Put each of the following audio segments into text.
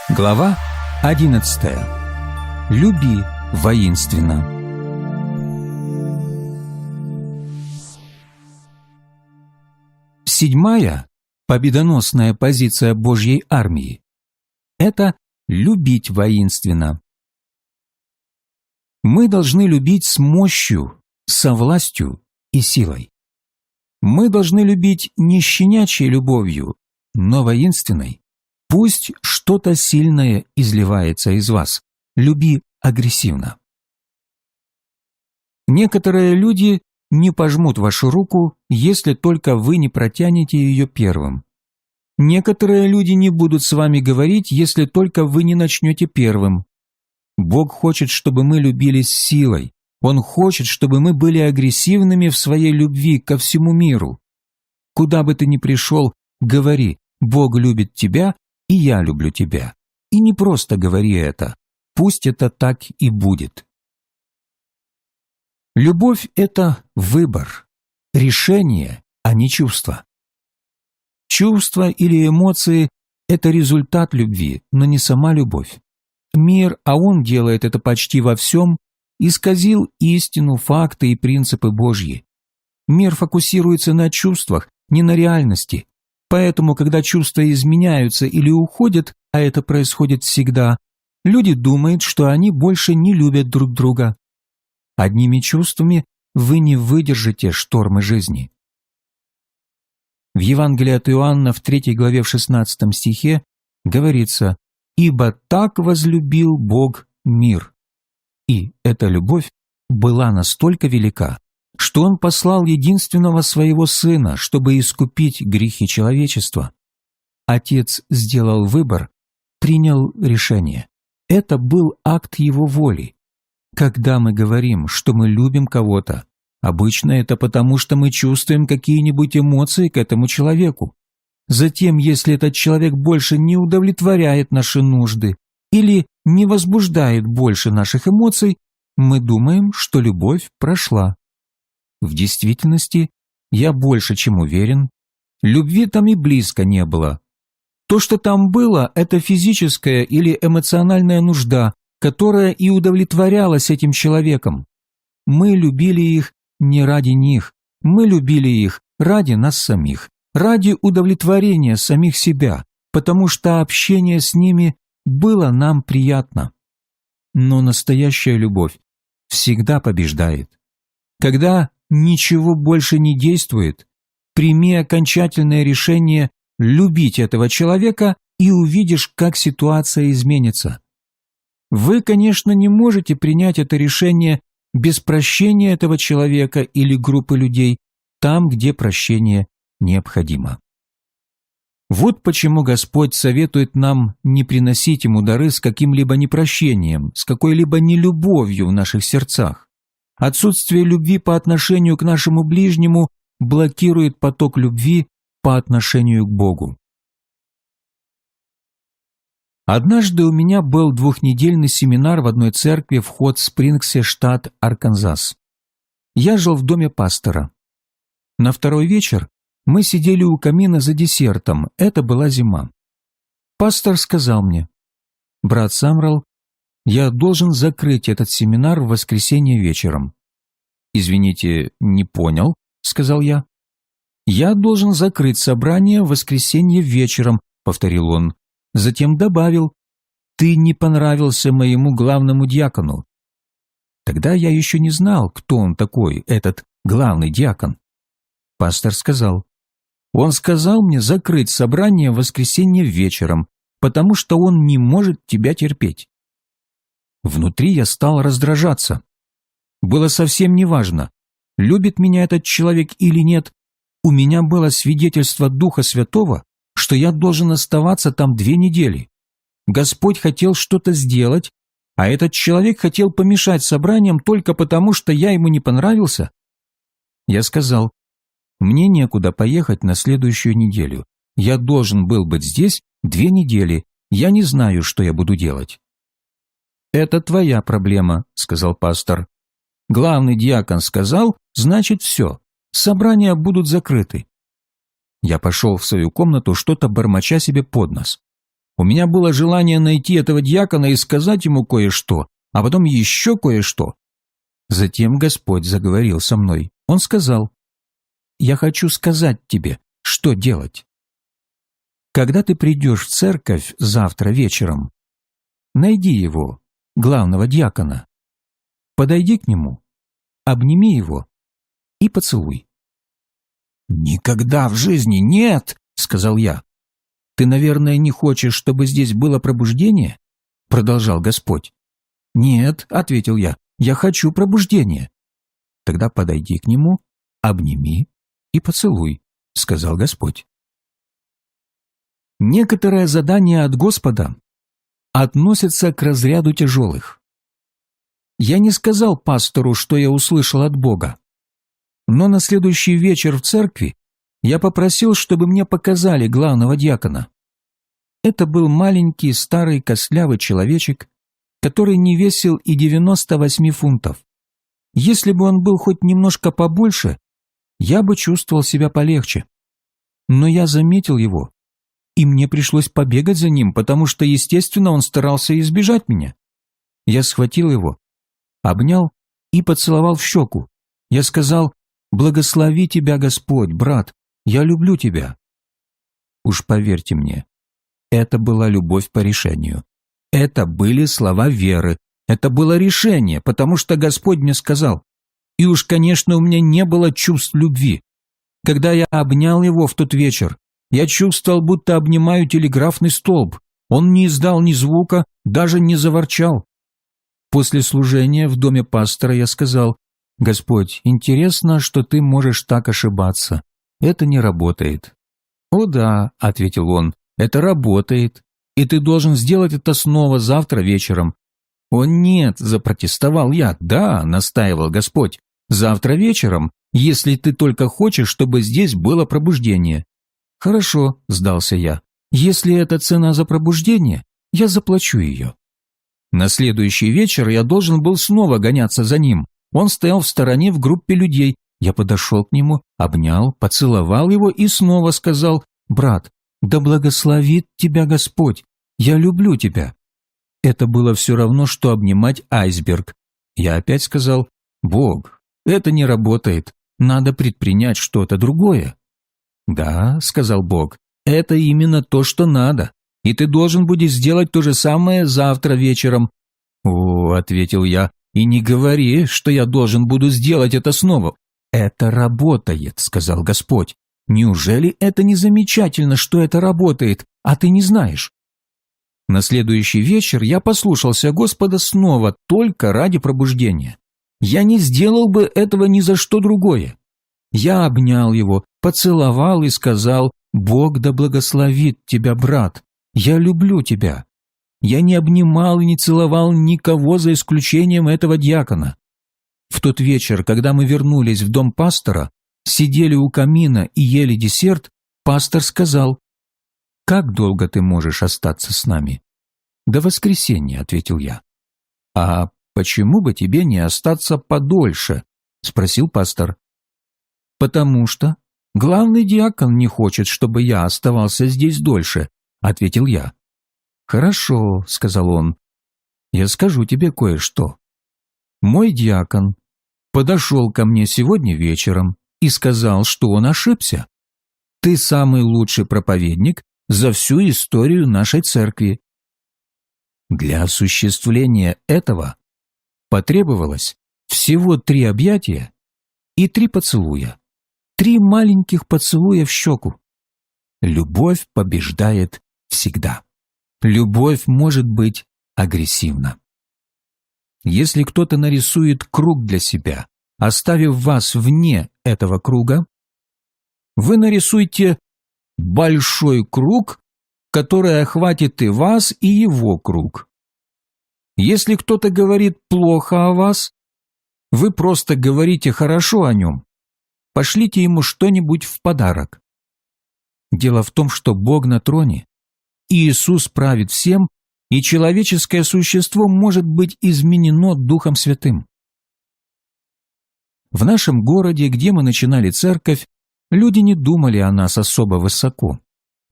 Глава 11. Люби воинственно. Седьмая победоносная позиция Божьей армии – это любить воинственно. Мы должны любить с мощью, со властью и силой. Мы должны любить не щенячьей любовью, но воинственной. Пусть что-то сильное изливается из вас. Люби агрессивно. Некоторые люди не пожмут вашу руку, если только вы не протянете ее первым. Некоторые люди не будут с вами говорить, если только вы не начнете первым. Бог хочет, чтобы мы любили с силой. Он хочет, чтобы мы были агрессивными в своей любви ко всему миру. Куда бы ты ни пришел, говори: «Бог любит тебя, и я люблю тебя». И не просто говори это, пусть это так и будет. Любовь – это выбор, решение, а не чувство. Чувства или эмоции – это результат любви, но не сама любовь. Мир, а он делает это почти во всем, исказил истину, факты и принципы Божьи. Мир фокусируется на чувствах, не на реальности. Поэтому, когда чувства изменяются или уходят, а это происходит всегда, люди думают, что они больше не любят друг друга. Одними чувствами вы не выдержите штормы жизни. В Евангелии от Иоанна в 3 главе в 16 стихе говорится: «Ибо так возлюбил Бог мир». И эта любовь была настолько велика, что Он послал единственного Своего Сына, чтобы искупить грехи человечества. Отец сделал выбор, принял решение. Это был акт Его воли. Когда мы говорим, что мы любим кого-то, обычно это потому, что мы чувствуем какие-нибудь эмоции к этому человеку. Затем, если этот человек больше не удовлетворяет наши нужды или не возбуждает больше наших эмоций, мы думаем, что любовь прошла. В действительности, я больше чем уверен, любви там и близко не было. То, что там было, это физическая или эмоциональная нужда, которая и удовлетворялась этим человеком. Мы любили их не ради них, мы любили их ради нас самих, ради удовлетворения самих себя, потому что общение с ними было нам приятно. Но настоящая любовь всегда побеждает. Когда ничего больше не действует, прими окончательное решение любить этого человека и увидишь, как ситуация изменится. Вы, конечно, не можете принять это решение без прощения этого человека или группы людей там, где прощение необходимо. Вот почему Господь советует нам не приносить Ему дары с каким-либо непрощением, с какой-либо нелюбовью в наших сердцах. Отсутствие любви по отношению к нашему ближнему блокирует поток любви по отношению к Богу. Однажды у меня был 2-недельный семинар в одной церкви в Хот-Спрингсе, штат Арканзас. Я жил в доме пастора. На второй вечер мы сидели у камина за десертом, это была зима. Пастор сказал мне: «Брат Самрал, я должен закрыть этот семинар в воскресенье вечером». «Извините, не понял», — сказал я. «Я должен закрыть собрание в воскресенье вечером», — повторил он. Затем добавил: «Ты не понравился моему главному диакону». Тогда я еще не знал, кто он такой, этот главный диакон. Пастор сказал: «Он сказал мне закрыть собрание в воскресенье вечером, потому что он не может тебя терпеть». Внутри я стал раздражаться. Было совсем неважно, любит меня этот человек или нет. У меня было свидетельство Духа Святого, что я должен оставаться там 2 недели. Господь хотел что-то сделать, а этот человек хотел помешать собраниям только потому, что я ему не понравился. Я сказал: «Мне некуда поехать на следующую неделю. Я должен был быть здесь 2 недели. Я не знаю, что я буду делать». «Это твоя проблема», — сказал пастор. «Главный диакон сказал, значит все. Собрания будут закрыты». Я пошел в свою комнату, что-то бормоча себе под нос. У меня было желание найти этого дьякона и сказать ему кое-что, а потом еще кое-что. Затем Господь заговорил со мной. Он сказал: «Я хочу сказать тебе, что делать. Когда ты придешь в церковь завтра вечером, найди его, главного дьякона, подойди к нему, обними его и поцелуй». «Никогда в жизни нет!» — сказал я. «Ты, наверное, не хочешь, чтобы здесь было пробуждение?» — продолжал Господь. «Нет», — ответил я хочу пробуждения». «Тогда подойди к нему, обними и поцелуй», — сказал Господь. Некоторые задания от Господа относятся к разряду тяжелых. Я не сказал пастору, что я услышал от Бога, но на следующий вечер в церкви я попросил, чтобы мне показали главного дьякона. Это был маленький, старый, костлявый человечек, который не весил и 98 фунтов. Если бы он был хоть немножко побольше, я бы чувствовал себя полегче. Но я заметил его, и мне пришлось побегать за ним, потому что, естественно, он старался избежать меня. Я схватил его, обнял и поцеловал в щеку. Я сказал: «Благослови тебя, Господь, брат, я люблю тебя». Уж поверьте мне, это была любовь по решению. Это были слова веры. Это было решение, потому что Господь мне сказал. И уж, конечно, у меня не было чувств любви. Когда я обнял его в тот вечер, я чувствовал, будто обнимаю телеграфный столб. Он не издал ни звука, даже не заворчал. После служения в доме пастора я сказал: «Господь, интересно, что ты можешь так ошибаться. Это не работает». «О да», — ответил он, — «это работает. И ты должен сделать это снова завтра вечером». «О нет», — запротестовал я. «Да», — настаивал Господь, — «завтра вечером, если ты только хочешь, чтобы здесь было пробуждение». «Хорошо», — сдался я. «Если это цена за пробуждение, я заплачу ее». На следующий вечер я должен был снова гоняться за ним. Он стоял в стороне в группе людей. Я подошел к нему, обнял, поцеловал его и снова сказал: «Брат, да благословит тебя Господь, я люблю тебя». Это было все равно, что обнимать айсберг. Я опять сказал: «Бог, это не работает, надо предпринять что-то другое». «Да», — сказал Бог, — «это именно то, что надо, и ты должен будешь сделать то же самое завтра вечером». «О», — ответил я, — «и не говори, что я должен буду сделать это снова». «Это работает», — сказал Господь. «Неужели это не замечательно, что это работает, а ты не знаешь?» На следующий вечер я послушался Господа снова только ради пробуждения. Я не сделал бы этого ни за что другое. Я обнял его, поцеловал и сказал: «Бог да благословит тебя, брат, я люблю тебя». Я не обнимал и не целовал никого за исключением этого дьякона. В тот вечер, когда мы вернулись в дом пастора, сидели у камина и ели десерт, пастор сказал: «Как долго ты можешь остаться с нами?» «До воскресенья», — ответил я. «А почему бы тебе не остаться подольше?» — спросил пастор. «Потому что главный диакон не хочет, чтобы я оставался здесь дольше», — ответил я. «Хорошо», — сказал он, — «я скажу тебе кое-что. Мой диакон подошел ко мне сегодня вечером и сказал, что он ошибся. Ты самый лучший проповедник за всю историю нашей церкви». Для осуществления этого потребовалось всего 3 объятия и 3 поцелуя. 3 маленьких поцелуя в щеку. Любовь побеждает всегда. Любовь может быть агрессивна. Если кто-то нарисует круг для себя, оставив вас вне этого круга, вы нарисуйте большой круг, который охватит и вас, и его круг. Если кто-то говорит плохо о вас, вы просто говорите хорошо о нем. Пошлите ему что-нибудь в подарок. Дело в том, что Бог на троне, Иисус правит всем, и человеческое существо может быть изменено Духом Святым. В нашем городе, где мы начинали церковь, люди не думали о нас особо высоко.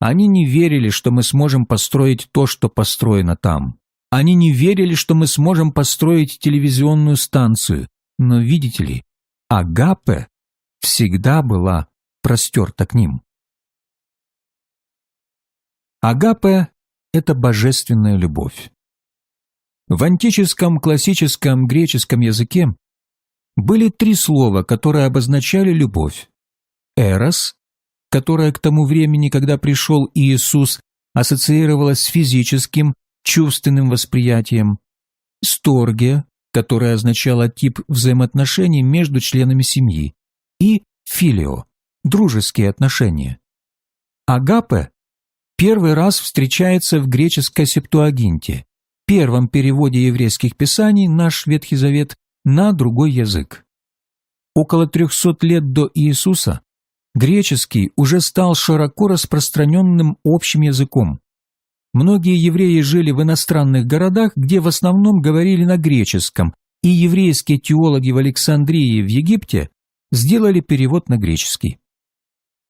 Они не верили, что мы сможем построить то, что построено там. Они не верили, что мы сможем построить телевизионную станцию. Но, видите ли, агапе всегда была простерта к ним. Агапе – это божественная любовь. В антическом, классическом греческом языке были три слова, которые обозначали любовь. Эрос, которая к тому времени, когда пришел Иисус, ассоциировалась с физическим, чувственным восприятием. Сторге, которая означала тип взаимоотношений между членами семьи. И филио – дружеские отношения. Агапе первый раз встречается в греческой Септуагинте, первом переводе еврейских писаний, наш Ветхий Завет, на другой язык. Около 300 лет до Иисуса греческий уже стал широко распространенным общим языком. Многие евреи жили в иностранных городах, где в основном говорили на греческом, и еврейские теологи в Александрии в Египте сделали перевод на греческий.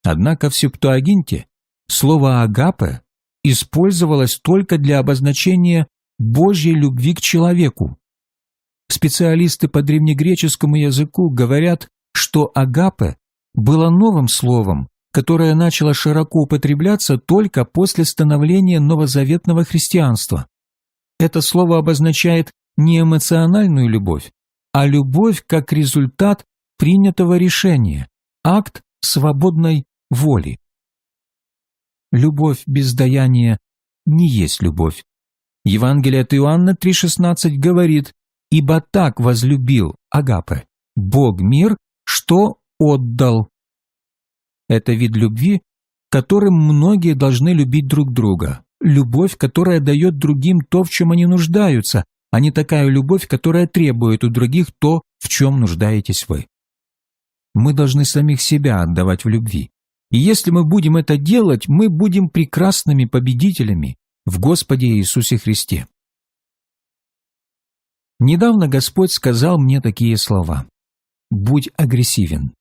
Однако в Септуагинте слово «агапе» использовалось только для обозначения Божьей любви к человеку. Специалисты по древнегреческому языку говорят, что агапе было новым словом, которое начало широко употребляться только после становления новозаветного христианства. Это слово обозначает не эмоциональную любовь, а любовь как результат принятого решения, акт свободной воли. Любовь без даяния не есть любовь. Евангелие от Иоанна 3,16 говорит: «Ибо так возлюбил агапе Бог мир, что отдал». Это вид любви, которым многие должны любить друг друга. Любовь, которая дает другим то, в чем они нуждаются, а не такая любовь, которая требует у других то, в чем нуждаетесь вы. Мы должны самих себя отдавать в любви. И если мы будем это делать, мы будем прекрасными победителями в Господе Иисусе Христе. Недавно Господь сказал мне такие слова: «Будь агрессивен,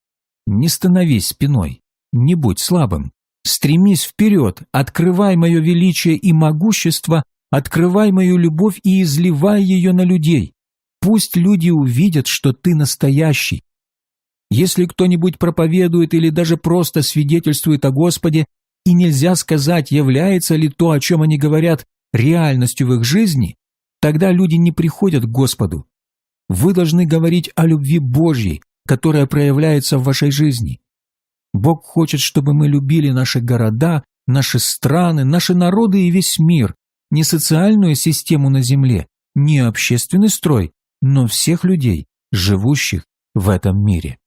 не становись спиной, не будь слабым, стремись вперед, открывай мое величие и могущество, открывай мою любовь и изливай ее на людей. Пусть люди увидят, что ты настоящий». Если кто-нибудь проповедует или даже просто свидетельствует о Господе, и нельзя сказать, является ли то, о чем они говорят, реальностью в их жизни, тогда люди не приходят к Господу. Вы должны говорить о любви Божьей, которая проявляется в вашей жизни. Бог хочет, чтобы мы любили наши города, наши страны, наши народы и весь мир, не социальную систему на земле, не общественный строй, но всех людей, живущих в этом мире.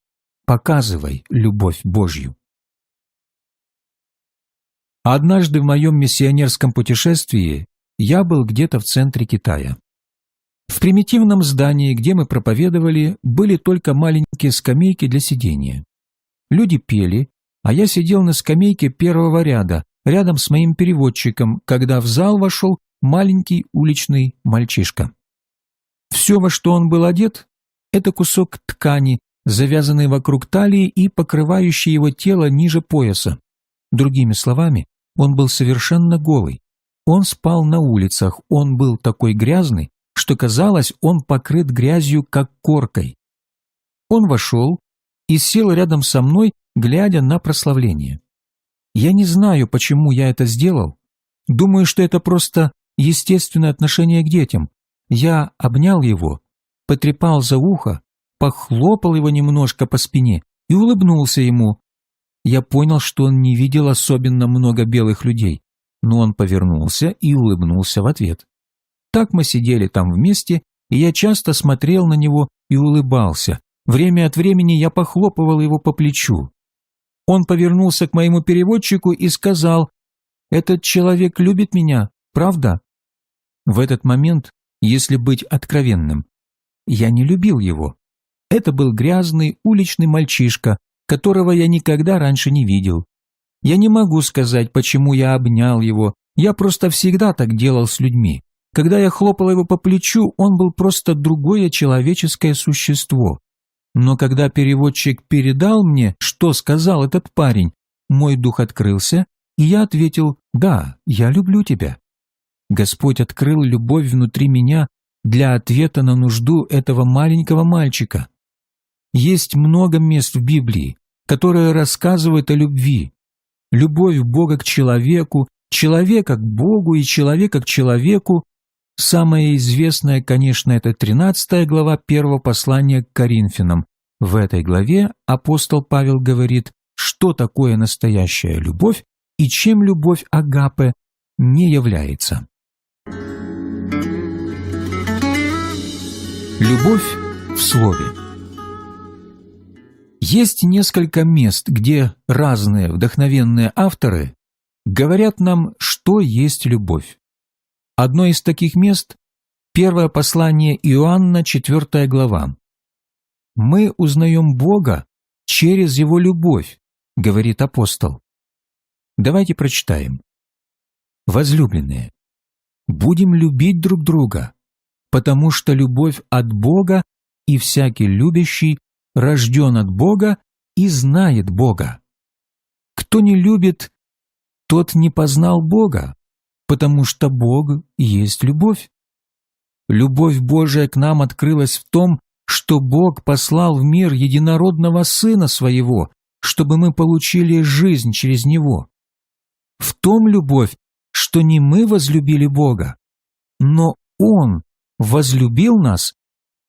Показывай любовь Божью. Однажды в моем миссионерском путешествии я был где-то в центре Китая. В примитивном здании, где мы проповедовали, были только маленькие скамейки для сидения. Люди пели, а я сидел на скамейке первого ряда, рядом с моим переводчиком, когда в зал вошел маленький уличный мальчишка. Все, во что он был одет, это кусок ткани, завязанный вокруг талии и покрывающий его тело ниже пояса. Другими словами, он был совершенно голый. Он спал на улицах, он был такой грязный, что казалось, он покрыт грязью, как коркой. Он вошел и сел рядом со мной, глядя на прославление. Я не знаю, почему я это сделал. Думаю, что это просто естественное отношение к детям. Я обнял его, потрепал за ухо, похлопал его немножко по спине и улыбнулся ему. Я понял, что он не видел особенно много белых людей, но он повернулся и улыбнулся в ответ. Так мы сидели там вместе, и я часто смотрел на него и улыбался. Время от времени я похлопывал его по плечу. Он повернулся к моему переводчику и сказал: «Этот человек любит меня, правда?» В этот момент, если быть откровенным, я не любил его. Это был грязный уличный мальчишка, которого я никогда раньше не видел. Я не могу сказать, почему я обнял его, я просто всегда так делал с людьми. Когда я хлопал его по плечу, он был просто другое человеческое существо. Но когда переводчик передал мне, что сказал этот парень, мой дух открылся, И я ответил: «Да, я люблю тебя». Господь открыл любовь внутри меня для ответа на нужду этого маленького мальчика. Есть много мест в Библии, которые рассказывают о любви. Любовь Бога к человеку, человека к Богу и человека к человеку. Самое известное, конечно, это 13 глава 1 послания к Коринфянам. В этой главе апостол Павел говорит, что такое настоящая любовь и чем любовь агапе не является. Любовь в слове. Есть несколько мест, где разные вдохновенные авторы говорят нам, что есть любовь. Одно из таких мест – первое послание Иоанна, 4 глава. «Мы узнаем Бога через Его любовь», – говорит апостол. Давайте прочитаем. «Возлюбленные, будем любить друг друга, потому что любовь от Бога, и всякий любящий рожден от Бога и знает Бога. Кто не любит, тот не познал Бога, потому что Бог есть любовь. Любовь Божия к нам открылась в том, что Бог послал в мир единородного Сына Своего, чтобы мы получили жизнь через Него. В том любовь, что не мы возлюбили Бога, но Он возлюбил нас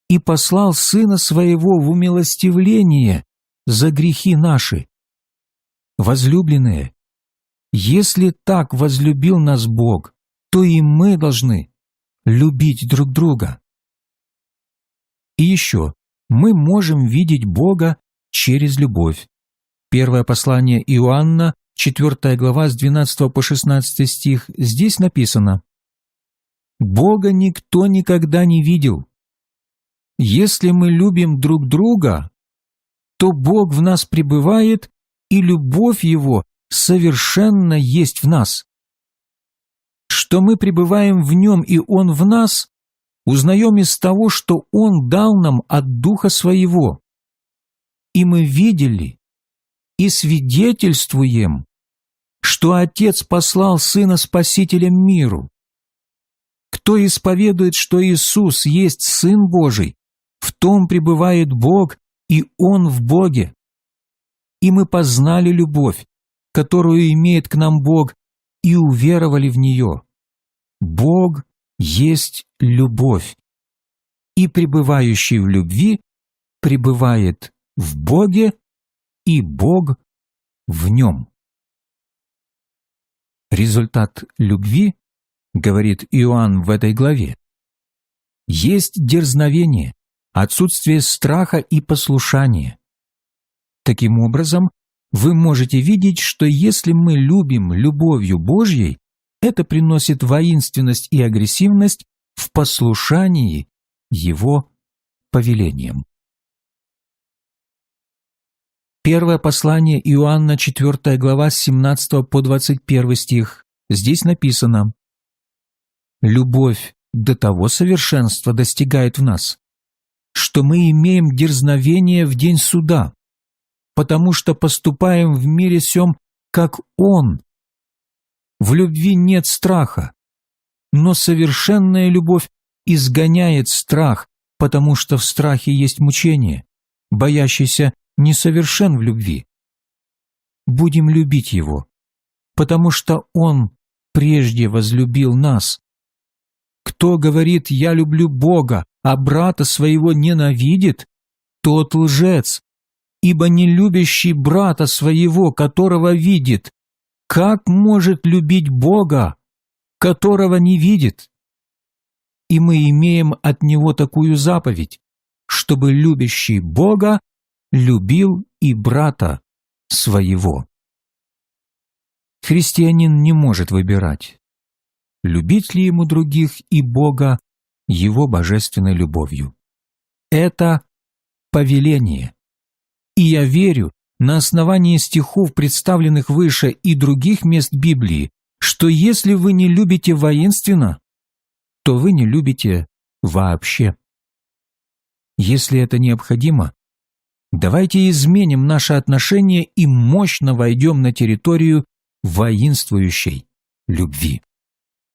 и послал Сына Своего в умилостивление за грехи наши. Возлюбленные, если так возлюбил нас Бог, то и мы должны любить друг друга. И еще, мы можем видеть Бога через любовь. Первое послание Иоанна, 4 глава, с 12 по 16 стих, здесь написано: «Бога никто никогда не видел. Если мы любим друг друга, то Бог в нас пребывает, и любовь Его совершенно есть в нас. Что мы пребываем в Нем, и Он в нас, узнаем из того, что Он дал нам от Духа Своего. И мы видели и свидетельствуем, что Отец послал Сына Спасителем миру. Кто исповедует, что Иисус есть Сын Божий, в том пребывает Бог, и Он в Боге. И мы познали любовь, которую имеет к нам Бог, и уверовали в нее. Бог есть любовь, и пребывающий в любви пребывает в Боге, и Бог в нем». Результат любви, говорит Иоанн в этой главе, есть дерзновение, отсутствие страха и послушания. Таким образом, вы можете видеть, что если мы любим любовью Божьей, это приносит воинственность и агрессивность в послушании Его повелениям. Первое послание Иоанна, 4 глава, с 17 по 21 стих. Здесь написано: «Любовь до того совершенства достигает в нас, что мы имеем дерзновение в день суда, потому что поступаем в мире сем, как Он. В любви нет страха, но совершенная любовь изгоняет страх, потому что в страхе есть мучение, боящийся несовершен в любви. Будем любить Его, потому что Он прежде возлюбил нас. Кто говорит: «Я люблю Бога», а брата своего ненавидит, тот лжец, ибо не любящий брата своего, которого видит, как может любить Бога, которого не видит? И мы имеем от Него такую заповедь, чтобы любящий Бога любил и брата своего». Христианин не может выбирать, любить ли ему других и Бога Его божественной любовью. Это повеление. И я верю, на основании стихов, представленных выше, и других мест Библии, что если вы не любите воинственно, то вы не любите вообще. Если это необходимо, давайте изменим наши отношения и мощно войдем на территорию воинствующей любви.